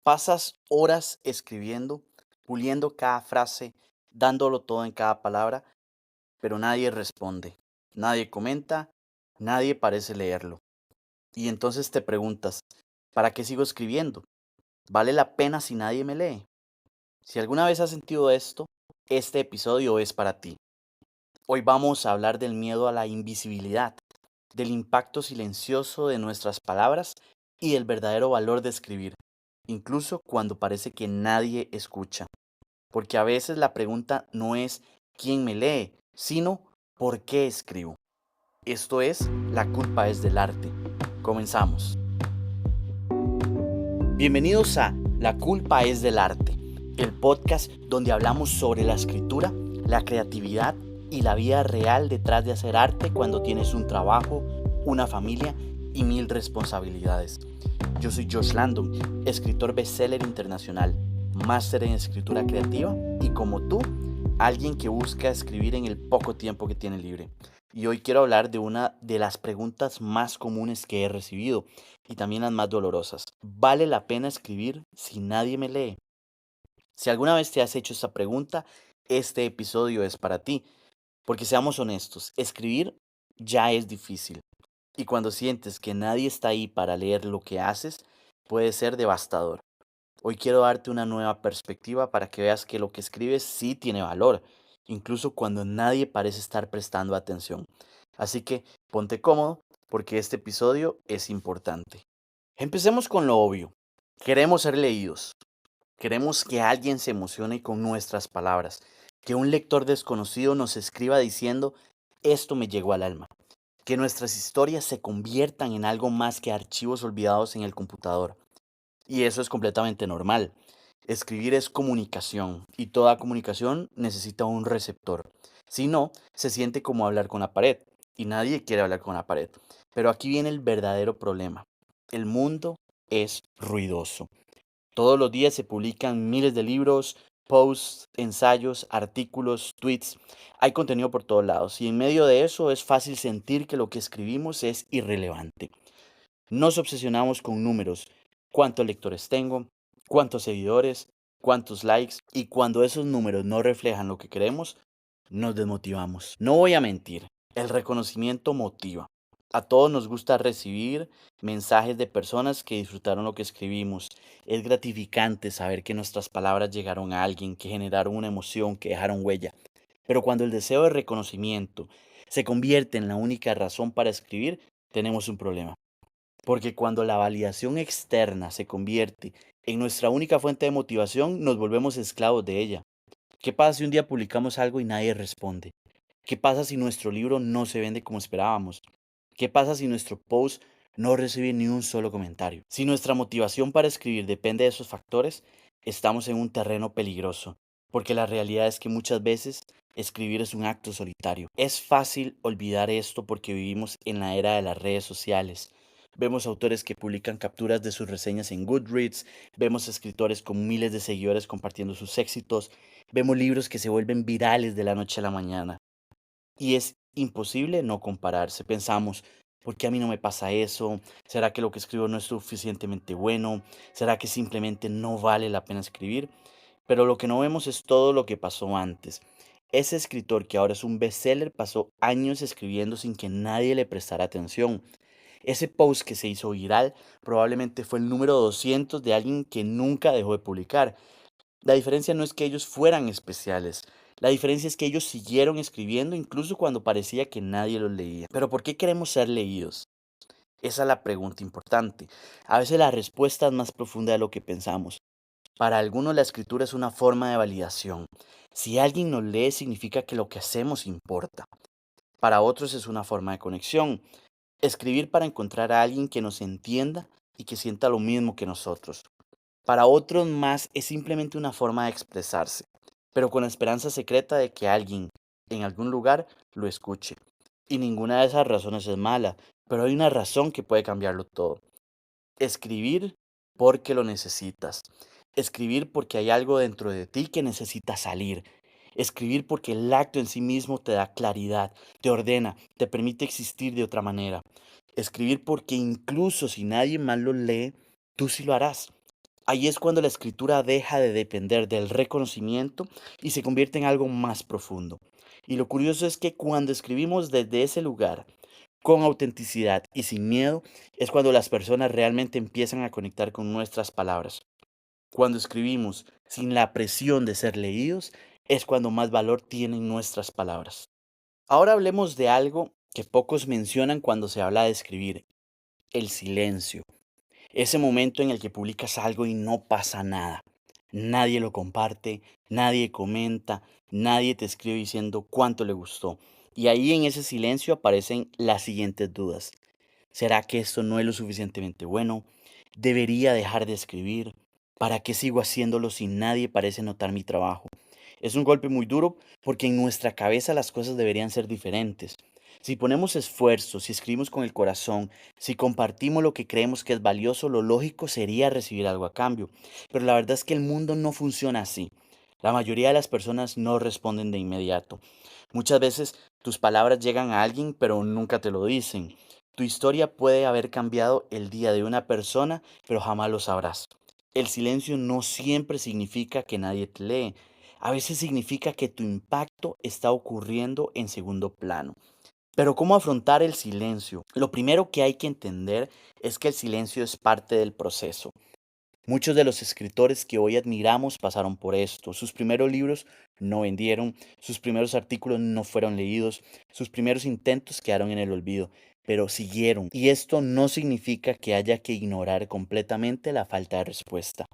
Pasas horas escribiendo, puliendo cada frase, dándolo todo en cada palabra, pero nadie responde, nadie comenta, nadie parece leerlo. Y entonces te preguntas, ¿para qué sigo escribiendo? ¿Vale la pena si nadie me lee? Si alguna vez has sentido esto, este episodio es para ti. Hoy vamos a hablar del miedo a la invisibilidad, del impacto silencioso de nuestras palabras y del verdadero valor de escribir, incluso cuando parece que nadie escucha. Porque a veces la pregunta no es quién me lee, sino por qué escribo. Esto es La culpa es del arte. Comenzamos. Bienvenidos a La culpa es del arte, el podcast donde hablamos sobre la escritura, la creatividad y la vida real detrás de hacer arte cuando tienes un trabajo, una familia y mil responsabilidades. Yo soy Josh Landon, escritor bestseller internacional, máster en escritura creativa y como tú, alguien que busca escribir en el poco tiempo que tiene libre. Y hoy quiero hablar de una de las preguntas más comunes que he recibido y también las más dolorosas. ¿Vale la pena escribir si nadie me lee? Si alguna vez te has hecho esta pregunta, este episodio es para ti. Porque seamos honestos, escribir ya es difícil. Y cuando sientes que nadie está ahí para leer lo que haces, puede ser devastador. Hoy quiero darte una nueva perspectiva para que veas que lo que escribes sí tiene valor, incluso cuando nadie parece estar prestando atención. Así que ponte cómodo porque este episodio es importante. Empecemos con lo obvio. Queremos ser leídos. Queremos que alguien se emocione con nuestras palabras, que un lector desconocido nos escriba diciendo, esto me llegó al alma, que nuestras historias se conviertan en algo más que archivos olvidados en el computador. Y eso es completamente normal. Escribir es comunicación y toda comunicación necesita un receptor. Si no, se siente como hablar con la pared y nadie quiere hablar con la pared. Pero aquí viene el verdadero problema. El mundo es ruidoso. Todos los días se publican miles de libros, posts, ensayos, artículos, tweets. Hay contenido por todos lados y en medio de eso es fácil sentir que lo que escribimos es irrelevante. Nos obsesionamos con números, cuántos lectores tengo, cuántos seguidores, cuántos likes y cuando esos números no reflejan lo que queremos, nos desmotivamos. No voy a mentir, el reconocimiento motiva. A todos nos gusta recibir mensajes de personas que disfrutaron lo que escribimos. Es gratificante saber que nuestras palabras llegaron a alguien, que generaron una emoción, que dejaron huella. Pero cuando el deseo de reconocimiento se convierte en la única razón para escribir, tenemos un problema. Porque cuando la validación externa se convierte en nuestra única fuente de motivación, nos volvemos esclavos de ella. ¿Qué pasa si un día publicamos algo y nadie responde? ¿Qué pasa si nuestro libro no se vende como esperábamos? ¿Qué pasa si nuestro post no recibe ni un solo comentario? Si nuestra motivación para escribir depende de esos factores, estamos en un terreno peligroso, porque la realidad es que muchas veces escribir es un acto solitario. Es fácil olvidar esto porque vivimos en la era de las redes sociales. Vemos autores que publican capturas de sus reseñas en Goodreads, vemos escritores con miles de seguidores compartiendo sus éxitos, vemos libros que se vuelven virales de la noche a la mañana. Y es imposible no compararse. Pensamos, ¿por qué a mí no me pasa eso? ¿Será que lo que escribo no es suficientemente bueno? ¿Será que simplemente no vale la pena escribir? Pero lo que no vemos es todo lo que pasó antes. Ese escritor que ahora es un bestseller pasó años escribiendo sin que nadie le prestara atención. Ese post que se hizo viral probablemente fue el número 200 de alguien que nunca dejó de publicar. La diferencia no es que ellos fueran especiales. La diferencia es que ellos siguieron escribiendo incluso cuando parecía que nadie los leía. Pero ¿por qué queremos ser leídos? Esa es la pregunta importante. A veces la respuesta es más profunda de lo que pensamos. Para algunos la escritura es una forma de validación. Si alguien nos lee significa que lo que hacemos importa. Para otros es una forma de conexión. Escribir para encontrar a alguien que nos entienda y que sienta lo mismo que nosotros. Para otros más es simplemente una forma de expresarse, pero con la esperanza secreta de que alguien en algún lugar lo escuche. Y ninguna de esas razones es mala, pero hay una razón que puede cambiarlo todo. Escribir porque lo necesitas. Escribir porque hay algo dentro de ti que necesita salir. Escribir porque el acto en sí mismo te da claridad, te ordena, te permite existir de otra manera. Escribir porque incluso si nadie más lo lee, tú sí lo harás. Ahí es cuando la escritura deja de depender del reconocimiento y se convierte en algo más profundo. Y lo curioso es que cuando escribimos desde ese lugar, con autenticidad y sin miedo, es cuando las personas realmente empiezan a conectar con nuestras palabras. Cuando escribimos sin la presión de ser leídos, es cuando más valor tienen nuestras palabras. Ahora hablemos de algo que pocos mencionan cuando se habla de escribir, el silencio. Ese momento en el que publicas algo y no pasa nada. Nadie lo comparte, nadie comenta, nadie te escribe diciendo cuánto le gustó. Y ahí en ese silencio aparecen las siguientes dudas. ¿Será que esto no es lo suficientemente bueno? ¿Debería dejar de escribir? ¿Para qué sigo haciéndolo si nadie parece notar mi trabajo? Es un golpe muy duro porque en nuestra cabeza las cosas deberían ser diferentes. Si ponemos esfuerzo, si escribimos con el corazón, si compartimos lo que creemos que es valioso, lo lógico sería recibir algo a cambio. Pero la verdad es que el mundo no funciona así. La mayoría de las personas no responden de inmediato. Muchas veces tus palabras llegan a alguien pero nunca te lo dicen. Tu historia puede haber cambiado el día de una persona, pero jamás lo sabrás. El silencio no siempre significa que nadie te lee. A veces significa que tu impacto está ocurriendo en segundo plano. Pero ¿cómo afrontar el silencio? Lo primero que hay que entender es que el silencio es parte del proceso. Muchos de los escritores que hoy admiramos pasaron por esto. Sus primeros libros no vendieron, sus primeros artículos no fueron leídos, sus primeros intentos quedaron en el olvido, pero siguieron. Y esto no significa que haya que ignorar completamente la falta de respuesta.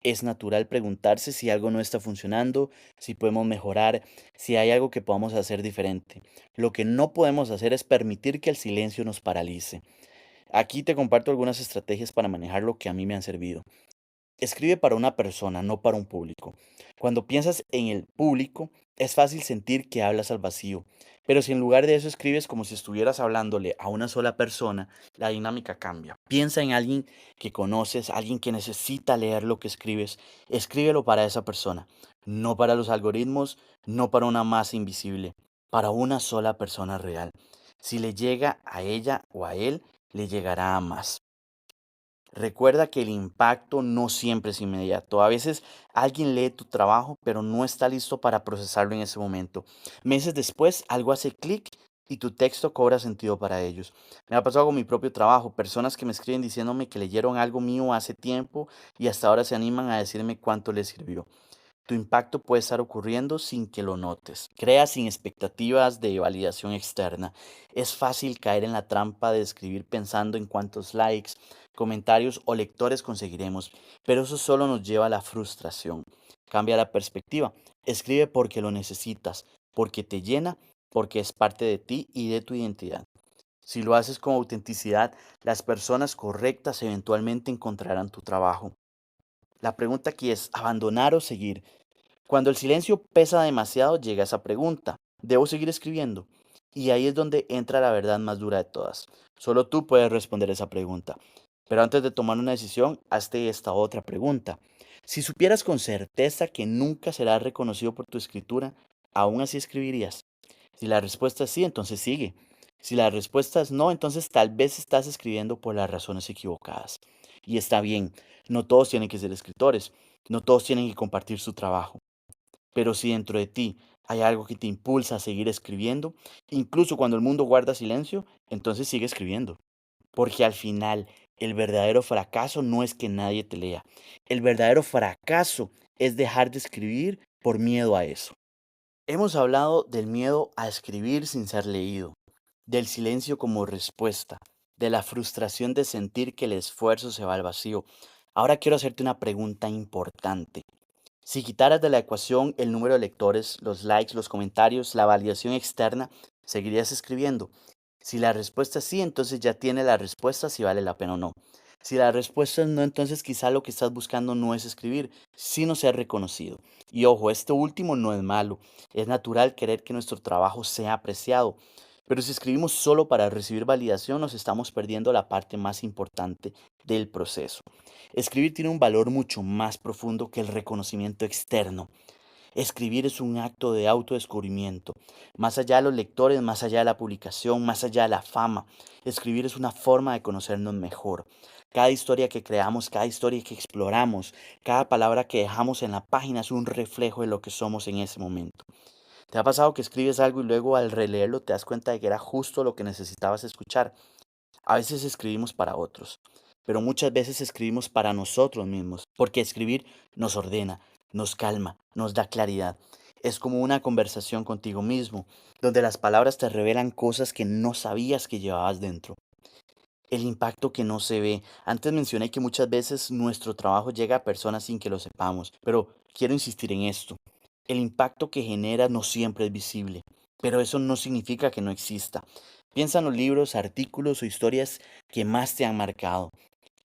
Es natural preguntarse si algo no está funcionando, si podemos mejorar, si hay algo que podamos hacer diferente. Lo que no podemos hacer es permitir que el silencio nos paralice. Aquí te comparto algunas estrategias para manejar lo que a mí me han servido. Escribe para una persona, no para un público. Cuando piensas en el público, es fácil sentir que hablas al vacío, pero si en lugar de eso escribes como si estuvieras hablándole a una sola persona, la dinámica cambia. Piensa en alguien que conoces, alguien que necesita leer lo que escribes, escríbelo para esa persona, no para los algoritmos, no para una masa invisible, para una sola persona real. Si le llega a ella o a él, le llegará a más. Recuerda que el impacto no siempre es inmediato. A veces alguien lee tu trabajo, pero no está listo para procesarlo en ese momento. Meses después, algo hace clic y tu texto cobra sentido para ellos. Me ha pasado con mi propio trabajo, personas que me escriben diciéndome que leyeron algo mío hace tiempo y hasta ahora se animan a decirme cuánto les sirvió. Tu impacto puede estar ocurriendo sin que lo notes. Crea sin expectativas de validación externa. Es fácil caer en la trampa de escribir pensando en cuántos likes, comentarios o lectores conseguiremos, pero eso solo nos lleva a la frustración. Cambia la perspectiva. Escribe porque lo necesitas, porque te llena, porque es parte de ti y de tu identidad. Si lo haces con autenticidad, las personas correctas eventualmente encontrarán tu trabajo. La pregunta aquí es, ¿abandonar o seguir? Cuando el silencio pesa demasiado, llega esa pregunta, ¿debo seguir escribiendo? Y ahí es donde entra la verdad más dura de todas. Solo tú puedes responder esa pregunta. Pero antes de tomar una decisión, hazte esta otra pregunta. Si supieras con certeza que nunca serás reconocido por tu escritura, ¿aún así escribirías? Si la respuesta es sí, entonces sigue. Si la respuesta es no, entonces tal vez estás escribiendo por las razones equivocadas. Y está bien, no todos tienen que ser escritores, no todos tienen que compartir su trabajo. Pero si dentro de ti hay algo que te impulsa a seguir escribiendo, incluso cuando el mundo guarda silencio, entonces sigue escribiendo. Porque al final, el verdadero fracaso no es que nadie te lea. El verdadero fracaso es dejar de escribir por miedo a eso. Hemos hablado del miedo a escribir sin ser leído, del silencio como respuesta, de la frustración de sentir que el esfuerzo se va al vacío. Ahora quiero hacerte una pregunta importante. Si quitaras de la ecuación el número de lectores, los likes, los comentarios, la validación externa, ¿seguirías escribiendo? Si la respuesta es sí, entonces ya tiene la respuesta si vale la pena o no. Si la respuesta es no, entonces quizá lo que estás buscando no es escribir, sino ser reconocido. Y ojo, esto último no es malo. Es natural querer que nuestro trabajo sea apreciado. Pero si escribimos solo para recibir validación, nos estamos perdiendo la parte más importante del proceso. Escribir tiene un valor mucho más profundo que el reconocimiento externo. Escribir es un acto de autodescubrimiento. Más allá de los lectores, más allá de la publicación, más allá de la fama, escribir es una forma de conocernos mejor. Cada historia que creamos, cada historia que exploramos, cada palabra que dejamos en la página es un reflejo de lo que somos en ese momento. ¿Te ha pasado que escribes algo y luego al releerlo te das cuenta de que era justo lo que necesitabas escuchar? A veces escribimos para otros, pero muchas veces escribimos para nosotros mismos, porque escribir nos ordena, nos calma, nos da claridad. Es como una conversación contigo mismo, donde las palabras te revelan cosas que no sabías que llevabas dentro. El impacto que no se ve. Antes mencioné que muchas veces nuestro trabajo llega a personas sin que lo sepamos, pero quiero insistir en esto. El impacto que genera no siempre es visible, pero eso no significa que no exista. Piensa en los libros, artículos o historias que más te han marcado.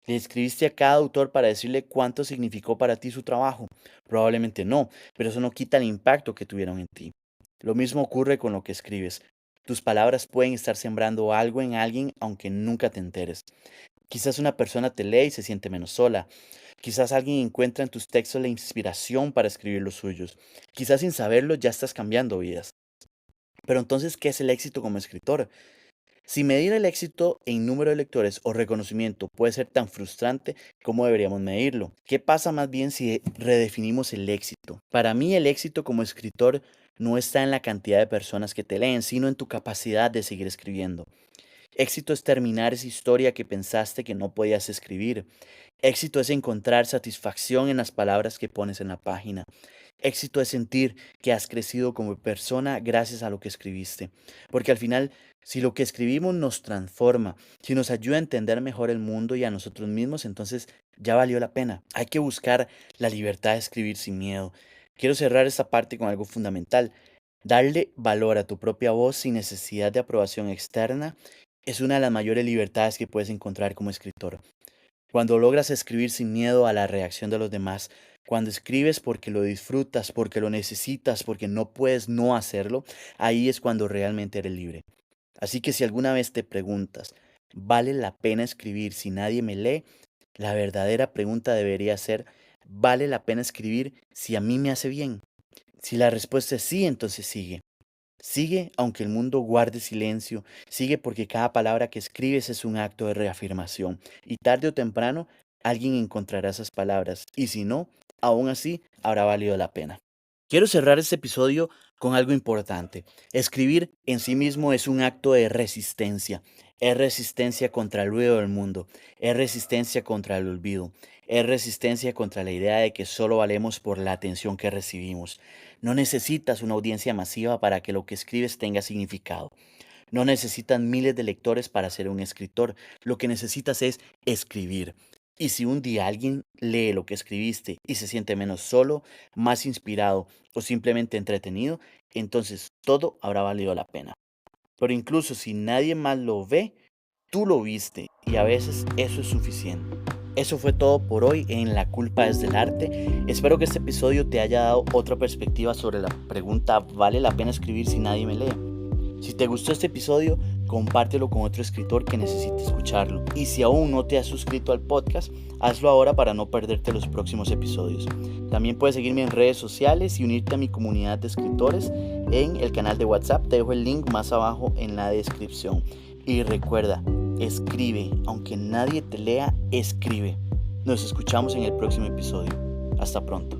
¿Le escribiste a cada autor para decirle cuánto significó para ti su trabajo? Probablemente no, pero eso no quita el impacto que tuvieron en ti. Lo mismo ocurre con lo que escribes. Tus palabras pueden estar sembrando algo en alguien aunque nunca te enteres. Quizás una persona te lee y se siente menos sola. Quizás alguien encuentra en tus textos la inspiración para escribir los suyos. Quizás sin saberlo ya estás cambiando vidas. Pero entonces, ¿qué es el éxito como escritor? Si medir el éxito en número de lectores o reconocimiento puede ser tan frustrante, ¿cómo deberíamos medirlo? ¿Qué pasa más bien si redefinimos el éxito? Para mí el éxito como escritor no está en la cantidad de personas que te leen, sino en tu capacidad de seguir escribiendo. Éxito es terminar esa historia que pensaste que no podías escribir. Éxito es encontrar satisfacción en las palabras que pones en la página. Éxito es sentir que has crecido como persona gracias a lo que escribiste. Porque al final, si lo que escribimos nos transforma, si nos ayuda a entender mejor el mundo y a nosotros mismos, entonces ya valió la pena. Hay que buscar la libertad de escribir sin miedo. Quiero cerrar esta parte con algo fundamental. Darle valor a tu propia voz sin necesidad de aprobación externa es una de las mayores libertades que puedes encontrar como escritor. Cuando logras escribir sin miedo a la reacción de los demás, cuando escribes porque lo disfrutas, porque lo necesitas, porque no puedes no hacerlo, ahí es cuando realmente eres libre. Así que si alguna vez te preguntas, ¿vale la pena escribir si nadie me lee? La verdadera pregunta debería ser, ¿vale la pena escribir si a mí me hace bien? Si la respuesta es sí, entonces sigue. Sigue aunque el mundo guarde silencio, sigue porque cada palabra que escribes es un acto de reafirmación y tarde o temprano alguien encontrará esas palabras y si no, aún así habrá valido la pena. Quiero cerrar este episodio con algo importante. Escribir en sí mismo es un acto de resistencia. Es resistencia contra el ruido del mundo. Es resistencia contra el olvido. Es resistencia contra la idea de que solo valemos por la atención que recibimos. No necesitas una audiencia masiva para que lo que escribes tenga significado. No necesitan miles de lectores para ser un escritor. Lo que necesitas es escribir. Y si un día alguien lee lo que escribiste y se siente menos solo, más inspirado o simplemente entretenido, entonces todo habrá valido la pena. Pero incluso si nadie más lo ve, tú lo viste y a veces eso es suficiente. Eso fue todo por hoy en La culpa es del arte. Espero que este episodio te haya dado otra perspectiva sobre la pregunta ¿vale la pena escribir si nadie me lee? Si te gustó este episodio, compártelo con otro escritor que necesite escucharlo. Y si aún no te has suscrito al podcast, hazlo ahora para no perderte los próximos episodios. También puedes seguirme en redes sociales y unirte a mi comunidad de escritores en el canal de WhatsApp. Te dejo el link más abajo en la descripción. Y recuerda, escribe, aunque nadie te lea, escribe. Nos escuchamos en el próximo episodio. Hasta pronto.